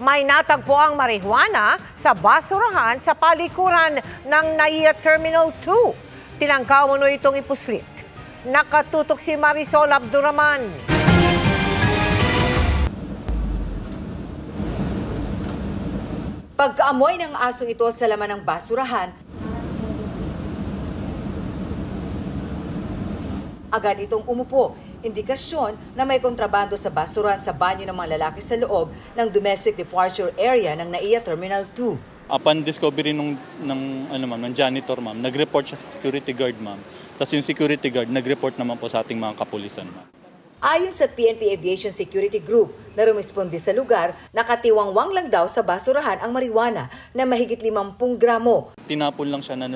May natagpuang marijuana sa basurahan sa palikuran ng NAIA Terminal 2. Tinangka mo itong ipuslit. Nakatutok si Marisol Abduraman. Pagkaamoy ng asong ito sa laman ng basurahan, agad itong umupo. Indikasyon na may kontrabando sa basurahan sa banyo ng mga lalaki sa loob ng domestic departure area ng NAIA Terminal 2. Upon discovery ng janitor, ma'am, nag-report siya sa security guard, ma'am. Tapos yung security guard, nag-report naman po sa ating mga kapulisan, ma'am. Ayon sa PNP Aviation Security Group na rumisponde sa lugar, nakatiwangwang lang daw sa basurahan ang marijuana na mahigit 50 gramo. Tinapon lang siya na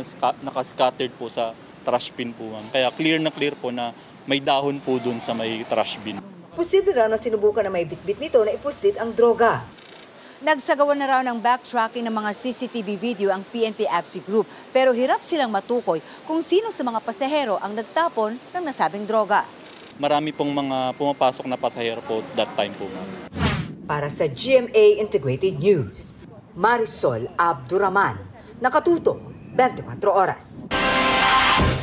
nakascattered po sa trash bin po, ma'am. Kaya clear na clear po na may dahon po dun sa may trash bin. Posible raw na sinubukan na may bitbit nito na ipuslit ang droga. Nagsagawa na raw ng backtracking ng mga CCTV video ang PNP AFC Group pero hirap silang matukoy kung sino sa mga pasahero ang nagtapon ng nasabing droga. Marami pong mga pumapasok na pasahero po that time po, ma'am. Para sa GMA Integrated News, Marisol Abduraman, nakatutok 24 oras.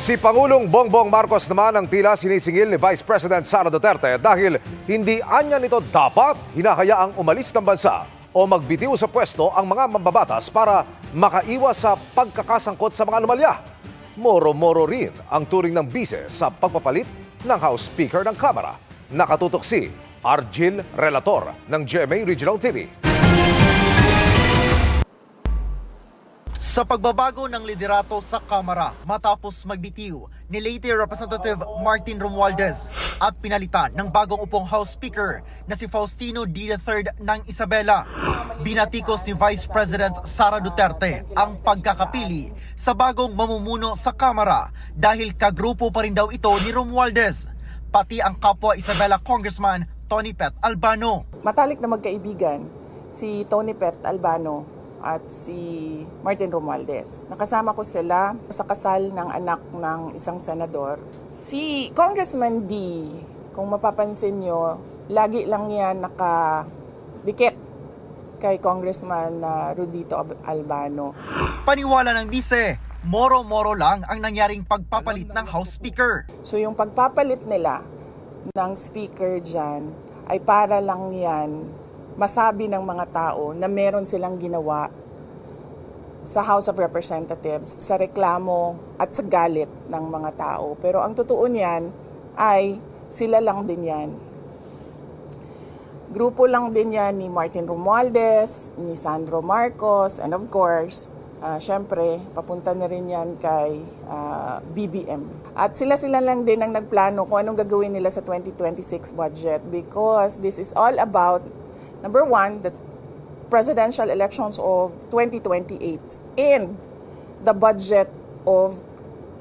Si Pangulong Bongbong Marcos naman ang tila sinisingil ni Vice President Sara Duterte dahil hindi anya nito dapat hinahayaang umalis ng bansa o magbitiw sa pwesto ang mga mambabatas para makaiwas sa pagkakasangkot sa mga anomalya. Moro-moro rin ang turing ng bise sa pagpapalit ng House Speaker ng Kamara. Nakatutok si Argil Relator ng GMA Regional TV. Sa pagbabago ng liderato sa Kamara matapos magbitiw ni Leyte Representative Martin Romualdez at pinalitan ng bagong upong House Speaker na si Faustino D. III ng Isabela, binatikos ni Vice President Sara Duterte ang pagkakapili sa bagong mamumuno sa Kamara dahil kagrupo pa rin daw ito ni Romualdez, pati ang kapwa Isabela Congressman Tony Pet Albano. Matalik na magkaibigan si Tony Pet Albano at si Martin Romualdez. Nakasama ko sila sa kasal ng anak ng isang senador. Si Congressman D, kung mapapansin nyo, lagi lang yan nakadikit kay Congressman Rudito Albano. Paniwala ng bise, moro-moro lang ang nangyaring pagpapalit ng House Speaker. So yung pagpapalit nila ng Speaker dyan ay para lang yan masabi ng mga tao na meron silang ginawa sa House of Representatives sa reklamo at sa galit ng mga tao. Pero ang totoo niyan ay sila lang din yan. Grupo lang din yan ni Martin Romualdez, ni Sandro Marcos, and of course, syempre, papunta na rin yan kay BBM. At sila lang din ang nagplano kung anong gagawin nila sa 2026 budget because this is all about number one, the presidential elections of 2028 and the budget of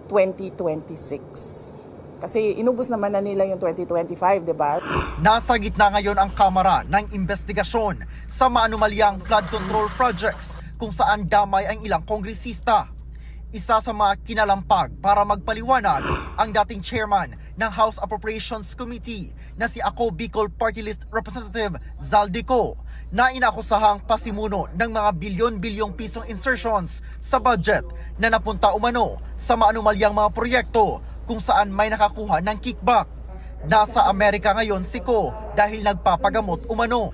2026. Kasi inubos naman na nila yung 2025, di ba? Nasa gitna ngayon ang Kamara ng investigasyon sa maanumalyang flood control projects kung saan damay ang ilang kongresista. Isa sa mga kinalampag para magpaliwanag ang dating chairman ng House Appropriations Committee na si Ako Bicol Party List Representative Zaldico na inakusahang pasimuno ng mga bilyon-bilyong pisong insertions sa budget na napunta umano sa maanumalyang mga proyekto kung saan may nakakuha ng kickback. Nasa Amerika ngayon si Ko dahil nagpapagamot umano.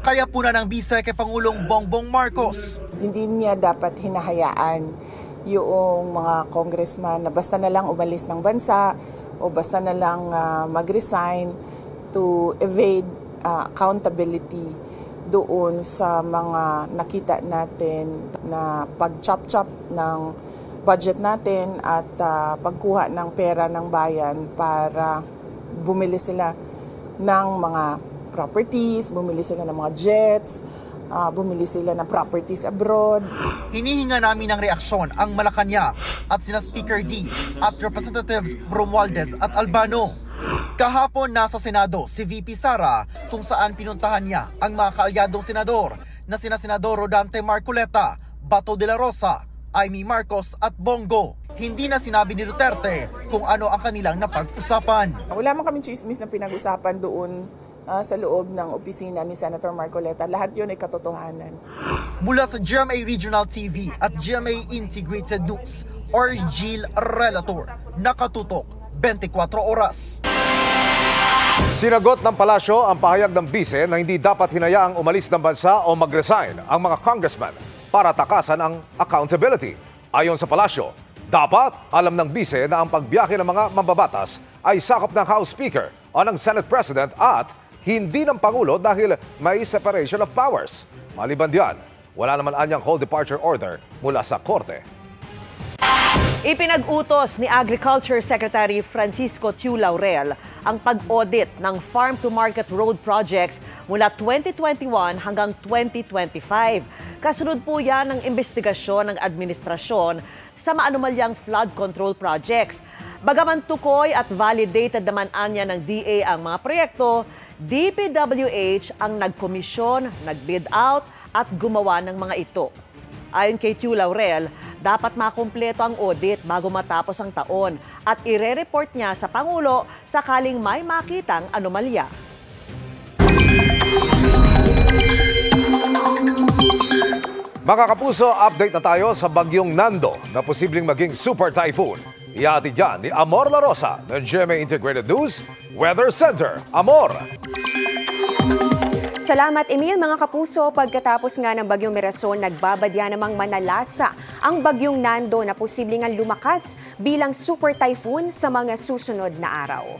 Kaya puna ng bise kay Pangulong Bongbong Marcos. Hindi niya dapat hinahayaan yung mga congressman na basta na lang umalis ng bansa o basta na lang mag-resign to evade accountability doon sa mga nakita natin na pag-chop-chop ng budget natin at pagkuha ng pera ng bayan para bumili sila ng mga properties, bumili sila ng mga jets, bumili sila ng properties abroad. Hinihinga namin ng reaksyon ang Malacanang at sina Speaker D at Representatives Romualdez at Albano. Kahapon nasa Senado si VP Sara kung saan pinuntahan niya ang mga kaalyadong senador na sina Senador Rodante Marcoleta, Bato de la Rosa, Amy Marcos at Bongo. Hindi na sinabi ni Duterte kung ano ang kanilang napag-usapan. Wala man kaming chismis na pinag-usapan doon sa loob ng opisina ni Senator Marcoleta. Lahat yun ay katotohanan. Mula sa GMA Regional TV at GMA Integrated News, Argil Relator, nakatutok 24 oras. Sinagot ng palasyo ang pahayag ng bise na hindi dapat hinayaang umalis ng bansa o mag-resign ang mga congressman para takasan ang accountability. Ayon sa palasyo, dapat alam ng bise na ang pagbiyahe ng mga mambabatas ay sakop ng House Speaker o ng Senate President at hindi ng Pangulo dahil may separation of powers. Maliban diyan, wala naman anyang whole departure order mula sa Korte. Ipinag-utos ni Agriculture Secretary Francisco Tiu Laurel ang pag-audit ng farm-to-market road projects mula 2021 hanggang 2025. Kasunod po yan ng investigasyon ng administrasyon sa maanumalyang flood control projects. Bagaman tukoy at validated naman anya ng DA ang mga proyekto, DPWH ang nagkomisyon, nag-bid out at gumawa ng mga ito. Ayon kay Tiu Laurel, dapat makumpleto ang audit bago matapos ang taon at ire-report niya sa Pangulo sakaling may makitang anomalya. Mga kapuso, update na tayo sa bagyong Nando na posibleng maging super typhoon. Ihatid dyan ni Amor La Rosa ng GMA Integrated News Weather Center. Amor! Salamat, Emil. Mga kapuso, pagkatapos nga ng bagyong Mirasol, nagbabadya namang manalasa ang bagyong Nando na posibleng lumakas bilang super typhoon sa mga susunod na araw.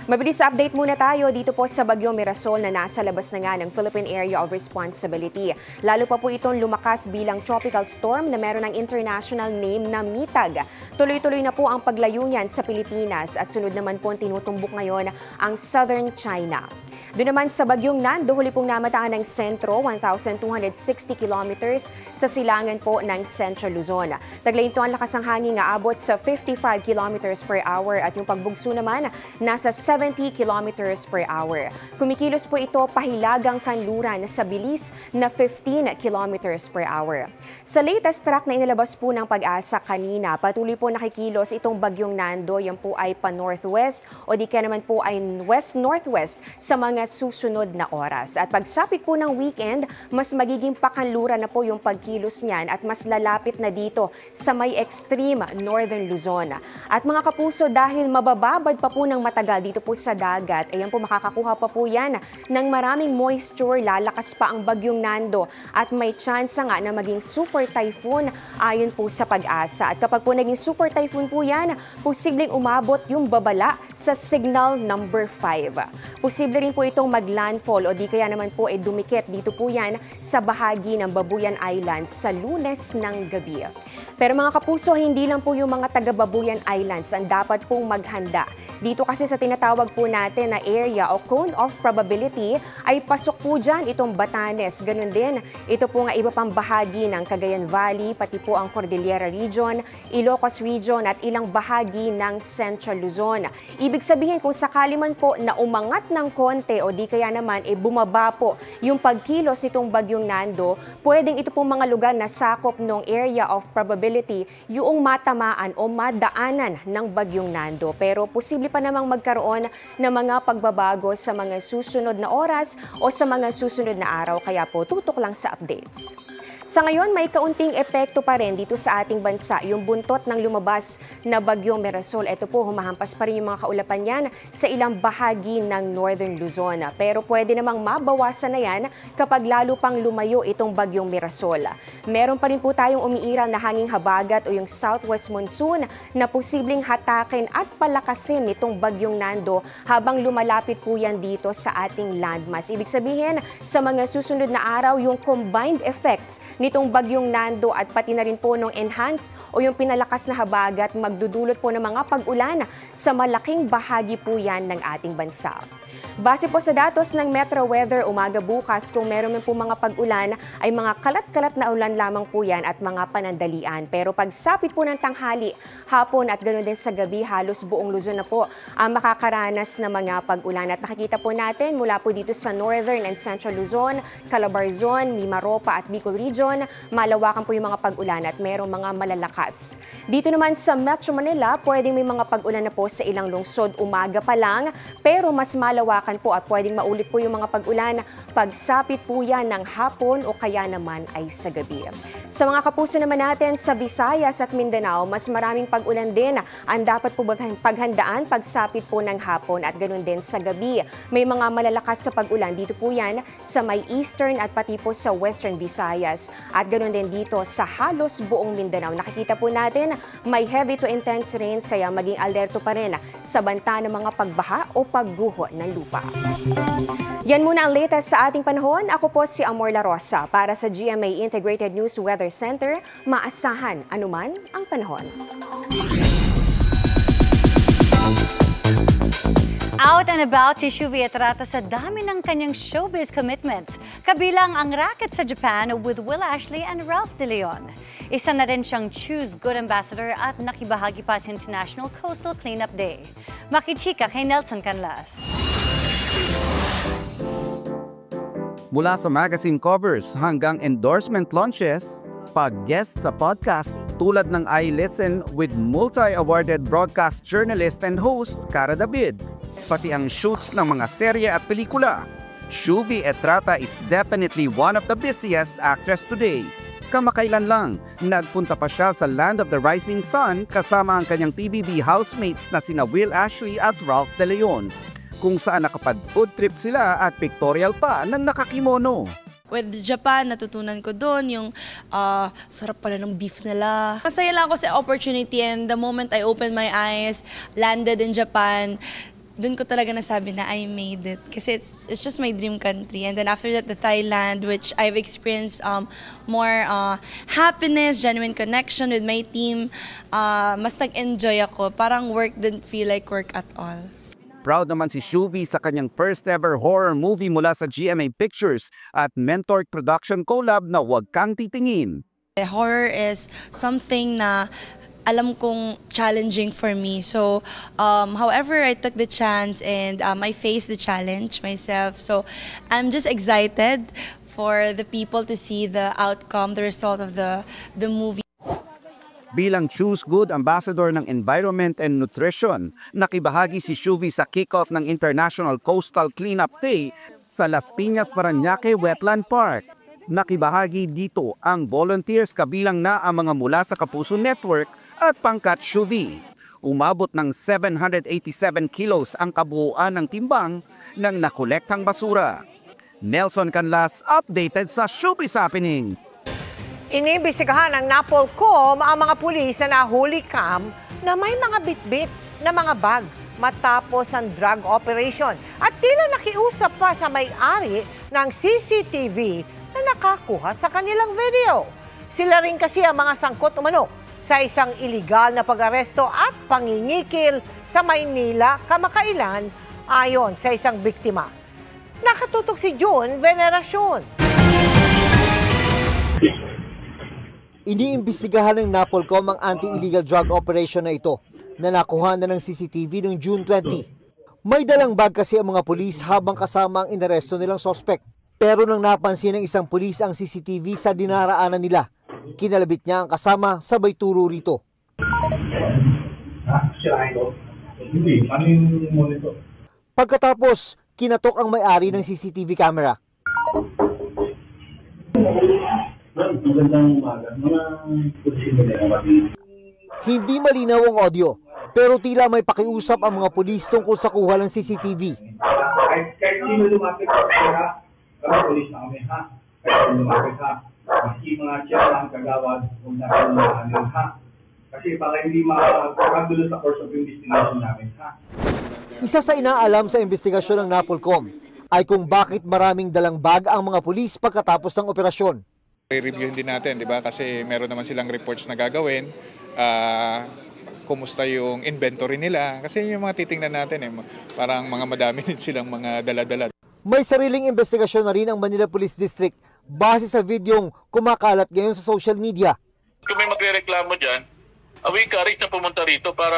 Mabilis update muna tayo dito po sa bagyong Mirasol na nasa labas na nga ng Philippine Area of Responsibility. Lalo pa po itong lumakas bilang tropical storm na meron ng international name na Mitag. Tuloy-tuloy na po ang paglayo niyan sa Pilipinas at sunod naman po tinutumbok ngayon ang southern China. Doon naman sa bagyong Nando, huli pong namataan ng sentro, 1,260 kilometers sa silangan po ng Central Luzon. Taglay ito ang lakas ng hangin nga abot sa 55 kilometers per hour at yung pagbugso naman nasa 70 kilometers per hour. Kumikilos po ito pahilagang kanluran sa bilis na 15 kilometers per hour. Sa latest track na inilabas po ng Pag-asa kanina, patuloy po nakikilos itong bagyong Nando. Yan po ay pa-northwest o di kaya naman po ay west-northwest sa mga susunod na oras. At pagsapit po ng weekend, mas magiging pakanluran na po yung pagkilos niyan at mas lalapit na dito sa may extreme northern Luzon. At mga kapuso, dahil mabababad pa po ng matagal dito po sa dagat, ayan po makakakuha pa po yan ng maraming moisture, lalakas pa ang bagyong Nando at may chance nga na maging super typhoon ayon po sa Pag-asa. At kapag po naging super typhoon po yan, posibleng umabot yung babala sa signal number 5. Posible rin po itong mag-landfall o di kaya naman po dumikit dito po yan sa bahagi ng Babuyan Islands sa Lunes ng gabi. Pero mga kapuso, hindi lang po yung mga taga Babuyan Islands ang dapat pong maghanda. Dito kasi sa tinatawag po natin na area o cone of probability ay pasok po dyan itong Batanes. Ganun din, ito po nga iba pang bahagi ng Cagayan Valley, pati po ang Cordillera Region, Ilocos Region at ilang bahagi ng Central Luzon. Ibig sabihin kung sakali man po na umangat ng konti o di kaya naman bumaba po yung pagkilos nitong bagyong Nando, pwedeng ito pong mga lugar na sakop ng area of probability yung matamaan o madaanan ng bagyong Nando. Pero posible pa namang magkaroon ng mga pagbabago sa mga susunod na oras o sa mga susunod na araw. Kaya po tutok lang sa updates. Sa ngayon, may kaunting epekto pa rin dito sa ating bansa yung buntot ng lumabas na bagyong Mirasol. Ito po, humahampas pa rin yung mga kaulapan yan sa ilang bahagi ng Northern Luzon. Pero pwede namang mabawasan na yan kapag lalo pang lumayo itong bagyong Mirasol. Meron pa rin po tayong umiiral na hanging habagat o yung southwest monsoon na posibleng hatakin at palakasin nitong bagyong Nando habang lumalapit po yan dito sa ating landmass. Ibig sabihin, sa mga susunod na araw, yung combined effects nitong bagyong Nando at pati na rin po ng enhanced o yung pinalakas na habagat magdudulot po ng mga pag-ulan sa malaking bahagi po yan ng ating bansa. Base po sa datos ng Metro Weather, umaga bukas kung meron man po mga pag-ulan ay mga kalat-kalat na ulan lamang po yan at mga panandalian. Pero pagsapit po ng tanghali, hapon at ganoon din sa gabi, halos buong Luzon na po ang makakaranas ng mga pag-ulan. At nakikita po natin mula po dito sa Northern and Central Luzon, Calabarzon, Mimaropa at Bicol Region, malawakan po yung mga pag-ulan at merong mga malalakas. Dito naman sa Metro Manila, pwedeng may mga pag-ulan na po sa ilang lungsod umaga pa lang, pero mas malawakan kagubatan po at pwedeng maulit po yung mga pag-ulan. Pagsapit po yan ng hapon o kaya naman ay sa gabi. Sa mga kapuso naman natin sa Visayas at Mindanao, mas maraming pag-ulan din ang dapat po paghandaan pagsapit po ng hapon at ganoon din sa gabi. May mga malalakas sa pag-ulan dito po yan sa may eastern at pati po sa western Visayas at ganoon din dito sa halos buong Mindanao. Nakikita po natin may heavy to intense rains kaya maging alerto pa rin sa banta ng mga pagbaha o pagguho ng lupa. Yan muna ang latest sa ating panahon. Ako po si Amor La Rosa para sa GMA Integrated News Weather Center. Maasahan anuman ang panahon. Out and about si Shuvi Etrata sa dami ng kanyang showbiz commitments. Kabilang ang racket sa Japan with Will Ashley and Ralph De Leon. Isa na rin siyang Choose Good Ambassador at nakibahagi pa sa International Coastal Cleanup Day. Makichika kay Nelson Canlas. Mula sa magazine covers hanggang endorsement launches, pag-guest sa podcast tulad ng I Listen with multi-awarded broadcast journalist and host Cara David, pati ang shoots ng mga serye at pelikula. Shuvi Etrata is definitely one of the busiest actors today. Kamakailan lang, nagpunta pa siya sa Land of the Rising Sun kasama ang kanyang PBB housemates na sina Will Ashley at Ralph De Leon, kung saan nakapag-food trip sila at pictorial pa ng nakakimono. With Japan, natutunan ko doon yung sarap pala ng beef nila. Masaya lang ako sa opportunity and the moment I opened my eyes, landed in Japan, doon ko talaga nasabi na I made it. Kasi it's just my dream country. And then after that, the Thailand, which I've experienced more happiness, genuine connection with my team. Mas nag-enjoy ako. Parang work didn't feel like work at all. Proud naman si Shuvi sa kanyang first ever horror movie mula sa GMA Pictures at Mentor Production collab na Huwag Kang Titingin. Horror is something na alam kong challenging for me. So, however, I took the chance and I faced the challenge myself. So, I'm just excited for the people to see the outcome, the result of the movie. Bilang Choose Good Ambassador ng Environment and Nutrition, nakibahagi si Shuvi sa kick-off ng International Coastal Cleanup Day sa Las Piñas, Parañaque Wetland Park. Nakibahagi dito ang volunteers kabilang na ang mga mula sa Kapuso Network at Pangkat Shuvi. Umabot ng 787 kilos ang kabuuan ng timbang ng nakolektang basura. Nelson Canlas, updated sa Showbiz Happenings. Iniimbestigahan ng NAPOLCOM ang mga pulis na nahuli na may mga bitbit na mga bag matapos ang drug operation. At tila nakiusap pa sa may-ari ng CCTV na nakakuha sa kanilang video. Sila rin kasi ang mga sangkot umano sa isang iligal na pag-aresto at pangingikil sa Maynila kamakailan ayon sa isang biktima. Nakatutok si June Veneracion. Iniimbestigahan ng NAPOLCOM ang anti-illegal drug operation na ito na nakuha na ng CCTV noong June 20. May dalang bag kasi ang mga pulis habang kasama ang inaresto nilang sospek. Pero nang napansin ng isang pulis ang CCTV sa dinaraanan nila, kinalabit niya ang kasama sabay turo rito. Pagkatapos, kinatok ang may-ari ng CCTV camera. Hindi malinaw ang audio, pero tila may pakiusap ang mga pulis tungkol sa kuha ng CCTV. Kahit sino lumapit sa kaya, kami pulis na kami, ha? Kahit lumapit, ha? Maski mga siya ang kagawad, kung nakalaman, ha? Kasi baka hindi makakagulo sa course of investigation namin, ha? Isa sa inaalam sa investigasyon ng NAPOLCOM ay kung bakit maraming dalang bag ang mga pulis pagkatapos ng operasyon. I-reviewin din natin, di ba? Kasi meron naman silang reports na gagawin. Kumusta yung inventory nila? Kasi yung mga titingnan natin, parang mga madami din silang mga dala-dala. May sariling investigasyon na rin ang Manila Police District base sa videong kumakalat ngayon sa social media. Kung may magre-reklamo dyan, we encourage na pumunta rito para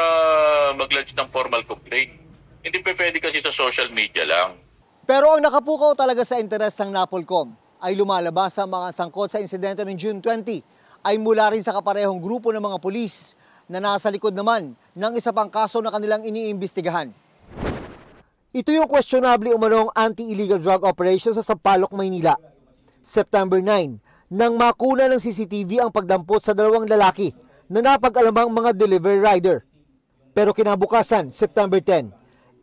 mag-lodge ng formal complaint. Hindi pwede kasi sa social media lang. Pero ang nakapukaw talaga sa interes ng NAPOLCOM ay lumalabas sa mga sangkot sa insidente ng June 20 ay mula rin sa kaparehong grupo ng mga pulis na nasa likod naman ng isa pang kaso na kanilang iniimbestigahan. Ito yung questionable umanong anti-illegal drug operation sa Sampaloc, Maynila. September 9, nang makuna ng CCTV ang pagdampot sa dalawang lalaki na napag-alamang mga delivery rider. Pero kinabukasan, September 10,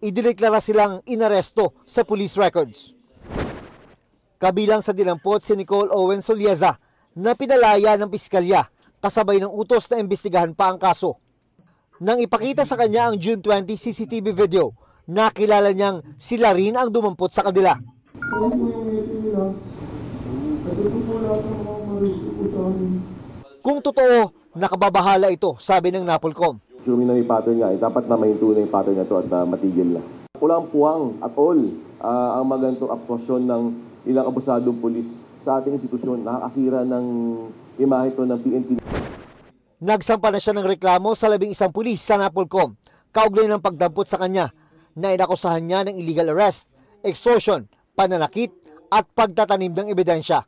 idineklara silang inaresto sa police records. Kabilang sa dinampot si Nicole Owen Solieza na pinalaya ng piskalya kasabay ng utos na imbestigahan pa ang kaso. Nang ipakita sa kanya ang June 20 CCTV video, nakilala niyang sila rin ang dumampot sa kanila. Kung totoo, nakababahala ito, sabi ng NAPOLCOM. Assuming na may pattern nga, dapat na mahinto na yung pattern na ito at matigil na. Walang puwang at all ang magantong aktwasyon ng ilang abusadong pulis sa ating institusyon. Nakakasira ng imahe ito ng PNP. Nagsampa na siya ng reklamo sa 11 pulis sa NAPOLCOM, kaugnay ng pagdampot sa kanya na inakusahan niya ng illegal arrest, extortion, pananakit at pagtatanim ng ebidensya.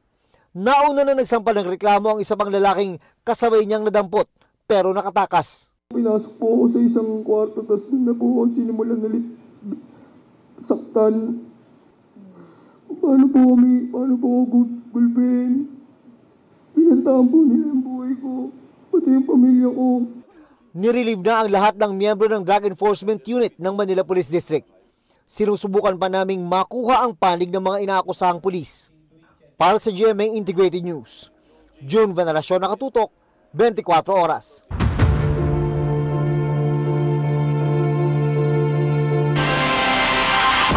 Nauna na nagsampa ng reklamo ang isa pang lalaking kasabay niyang nadampot pero nakatakas. Pinasok po ako sa isang kwarto, tapos doon na po ako sinimulan ulit saktan. Paano po ako gulpin? Pinantahan po nila yung buhay ko, pati yung pamilya ko. Nirelieve na ang lahat ng miyembro ng Drug Enforcement Unit ng Manila Police District. Sinusubukan pa naming makuha ang panig ng mga inaakusahang pulis. Para sa GMA Integrated News, June Veneracion, nakatutok, 24 oras.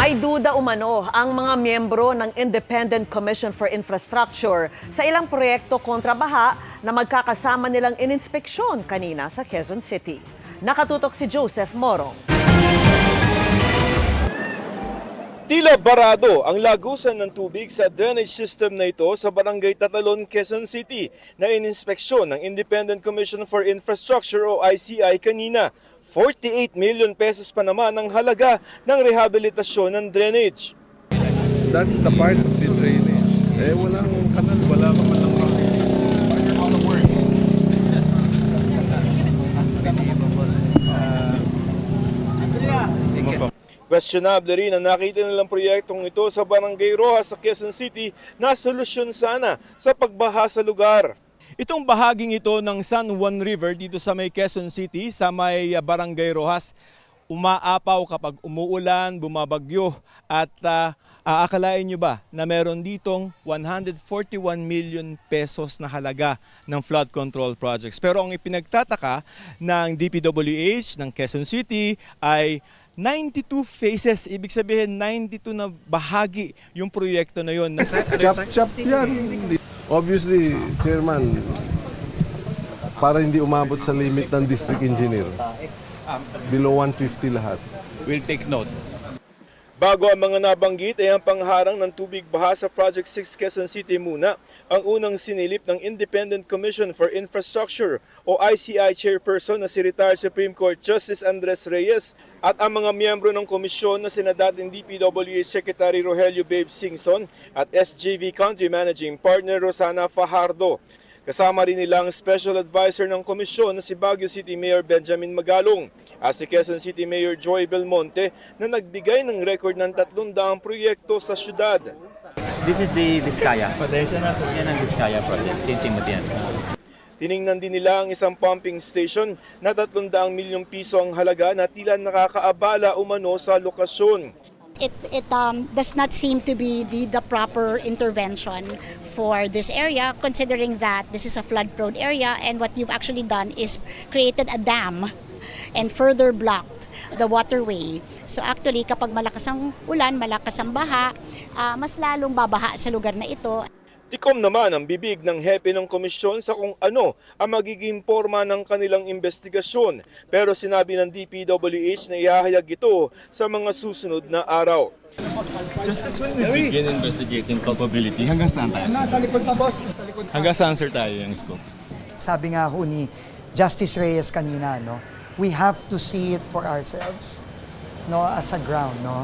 May duda umano ang mga miyembro ng Independent Commission for Infrastructure sa ilang proyekto kontra baha na magkakasama nilang ininspeksyon kanina sa Quezon City. Nakatutok si Joseph Morong. Tila barado ang lagusan ng tubig sa drainage system na ito sa Barangay Tatalon, Quezon City na ininspeksyon ng Independent Commission for Infrastructure o ICI kanina. 48 million pesos pa naman ang halaga ng rehabilitasyon ng drainage. That's the part of the drainage. Walang kanal, wala pa man lang Questionable rin ang nakita nilang proyektong ito sa Barangay Rojas sa Quezon City na solusyon sana sa pagbaha sa lugar. Itong bahaging ito ng San Juan River dito sa may Quezon City, sa may Barangay Rojas, umaapaw kapag umuulan, bumabagyo at aakalain nyo ba na meron ditong 141 million pesos na halaga ng flood control projects. Pero ang ipinagtataka ng DPWH ng Quezon City ay 92 phases, ibig sabihin 92 na bahagi yung proyekto na yon. Chap-chap yan. Obviously, Chairman, para hindi umabot sa limit ng district engineer, below 150 lahat. We'll take note. Bago ang mga nabanggit ay ang pangharang ng tubig baha sa Project 6 Quezon City muna ang unang sinilip ng Independent Commission for Infrastructure o ICI Chairperson na si retired Supreme Court Justice Andres Reyes at ang mga miyembro ng komisyon na sina dating DPWH Secretary Rogelio Babe Singson at SJV Country Managing Partner Rosana Fajardo. Kasama rin nilang Special Advisor ng komisyon na si Baguio City Mayor Benjamin Magalong at si Quezon City Mayor Joy Belmonte na nagbigay ng record ng 300 proyekto sa syudad. This is the Vizcaya. Yan ang Vizcaya project, St. Timothy. Tiningnan din nila ang isang pumping station na 300 milyong piso ang halaga na tila nakakaabala umano sa lokasyon. It does not seem to be the proper intervention for this area, considering that this is a flood-prone area, and what you've actually done is created a dam and further blocked the waterway. So actually, kapag malakas ang ulan, malakas ang baha, mas lalong babaha sa lugar na ito. Tikom naman ang bibig ng hepe ng komisyon sa kung ano ang magiging forma ng kanilang investigasyon. Pero sinabi ng DPWH na ihahayag ito sa mga susunod na araw. Justice, when we begin investigating culpability, hanggang saan tayo? Hanggang saan, sir, tayo yung scope? Sabi nga ho ni Justice Reyes kanina, no, we have to see it for ourselves, no, as a ground, no.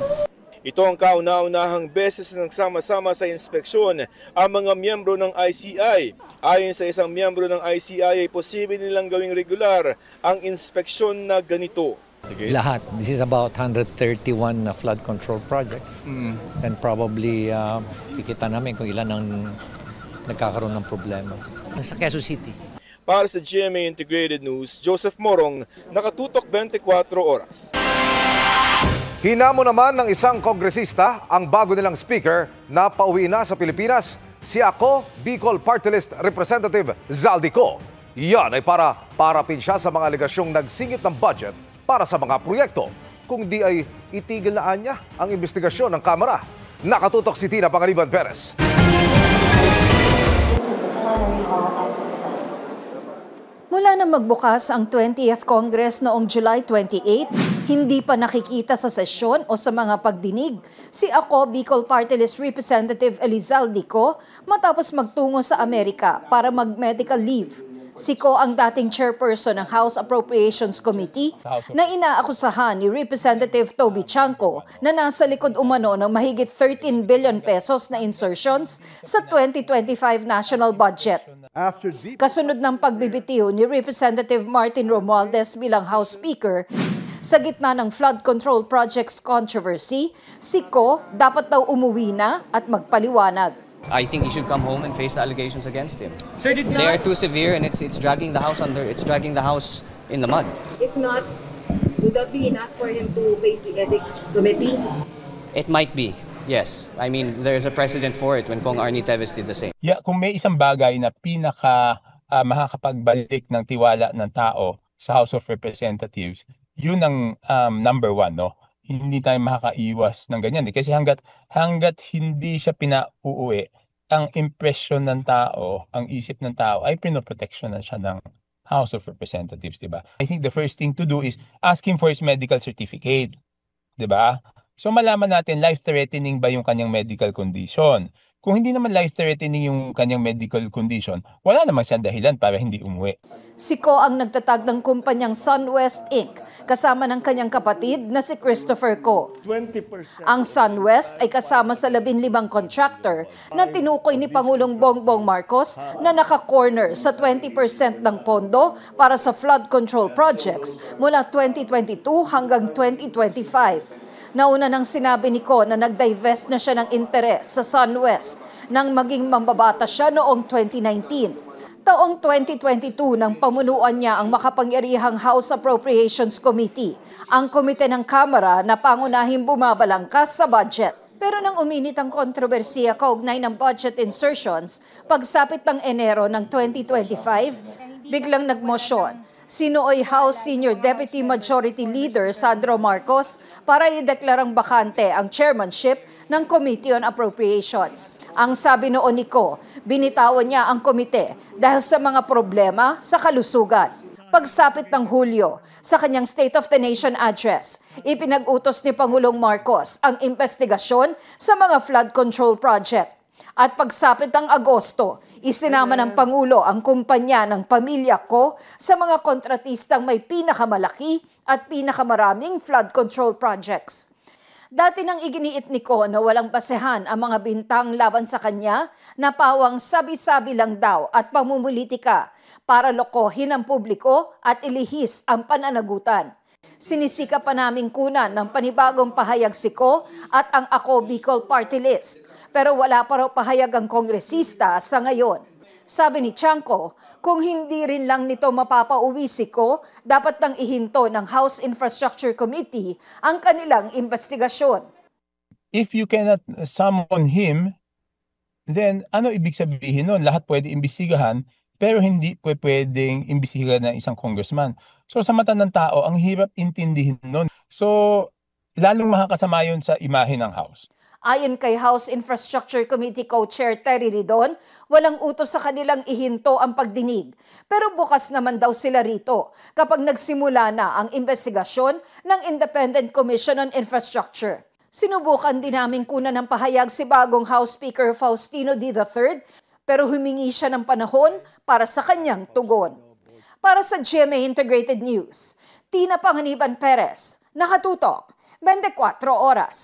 Ito ang kauna-unahang beses na nagsama-sama sa inspeksyon ang mga miyembro ng ICI. Ayon sa isang miyembro ng ICI ay posible nilang gawing regular ang inspeksyon na ganito. Sige. Lahat. This is about 131 flood control project. And probably kikita namin kung ilan ang nagkakaroon ng problema. Sa Quezon City. Para sa GMA Integrated News, Joseph Morong, nakatutok 24 oras. Hinamo naman ng isang kongresista ang bago nilang speaker na pauwi na sa Pilipinas, si Ako Bicol Party List Representative Zaldico. Yan ay para parapin siya sa mga alegasyong nagsingit ng budget para sa mga proyekto. Kung di ay itigil na niya ang investigasyon ng Kamara. Nakatutok si Tina Pangaliban Perez. Mula na magbukas ang 20th Congress noong July 28, hindi pa nakikita sa sesyon o sa mga pagdinig si Ako Bicol Party List Representative Elizaldico matapos magtungo sa Amerika para mag-medical leave. Si Ko ang dating chairperson ng House Appropriations Committee na inaakusahan ni Representative Toby Chanco na nasa likod umano ng mahigit 13 billion pesos na insertions sa 2025 national budget. Kasunod ng pagbibitiw ni Representative Martin Romualdez bilang House Speaker, sa gitna ng flood control projects controversy, si Ko dapat daw umuwi na at magpaliwanag. I think he should come home and face the allegations against him. Sir, they are too severe and it's dragging the house in the mud. If not, would that be enough for him to face the ethics committee? It might be. Yes. I mean, there's a precedent for it when Kong Arnie Teves did the same. Yeah, kung may isang bagay na makakapagbalik ng tiwala ng tao sa House of Representatives, yun ang number one, no? Hindi tayo makakaiwas ng ganyan. Kasi hanggat hindi siya pinauuwi, ang impression ng tao, ang isip ng tao ay pinoproteksyonan siya ng House of Representatives, di ba? I think the first thing to do is ask him for his medical certificate, di ba? So malaman natin life-threatening ba yung kanyang medical condition. Kung hindi naman life-threatening yung kanyang medical condition, wala naman siyang dahilan para hindi umuwi. Si Ko ang nagtatag ng kumpanyang SunWest Inc. kasama ng kanyang kapatid na si Christopher Ko. 20%. Ang SunWest ay kasama sa 15 contractor na tinukoy ni Pangulong Bongbong Marcos na naka-corner sa 20% ng pondo para sa flood control projects mula 2022 hanggang 2025. Nauna nang sinabi ni Ko na nag-divest na siya ng interes sa SunWest nang maging mambabata siya noong 2019. Taong 2022 nang pamunuan niya ang makapangyarihang House Appropriations Committee, ang komite ng Kamara na pangunahing bumabalangkas sa budget. Pero nang uminit ang kontrobersiya kaugnay ng budget insertions, pagsapit ng Enero ng 2025, biglang nagmosyon si nooy House Senior Deputy Majority Leader Sandro Marcos para ideklarang bakante ang chairmanship ng Committee on Appropriations. Ang sabi noon ni Ko, binitawan niya ang komite dahil sa mga problema sa kalusugan. Pagsapit ng Hulyo, sa kanyang State of the Nation address, ipinag-utos ni Pangulong Marcos ang investigasyon sa mga flood control project. At pagsapit ng Agosto, isinama ng Pangulo ang kumpanya ng pamilya Ko sa mga kontratistang may pinakamalaki at pinakamaraming flood control projects. Dati nang iginiit ni Ko na walang basehan ang mga bintang laban sa kanya na pawang sabi-sabi lang daw at pamumulitika para lokohin ang publiko at ilihis ang pananagutan. Sinisika pa naming kunan ng panibagong pahayag si Ko at ang Ako Bicol Party List. Pero wala pa raw pahayag ang kongresista sa ngayon. Sabi ni Chanco, kung hindi rin lang nito mapapauwi si Ko, dapat nang ihinto ng House Infrastructure Committee ang kanilang investigasyon. If you cannot summon him, then ano ibig sabihin nun? Lahat pwede imbestigahan, pero hindi pwedeng imbestigahan ng isang congressman. So sa mata ng tao, ang hirap intindihin nun. So lalong makakasama yun sa imahe ng House. Ayon kay House Infrastructure Committee Co-Chair Terry Ridon, walang utos sa kanilang ihinto ang pagdinig. Pero bukas naman daw sila rito kapag nagsimula na ang investigasyon ng Independent Commission on Infrastructure. Sinubukan din namin kunan ng pahayag si bagong House Speaker Faustino D. III, pero humingi siya ng panahon para sa kanyang tugon. Para sa GMA Integrated News, Tina Pangaliban Perez, nakatutok, 24 oras.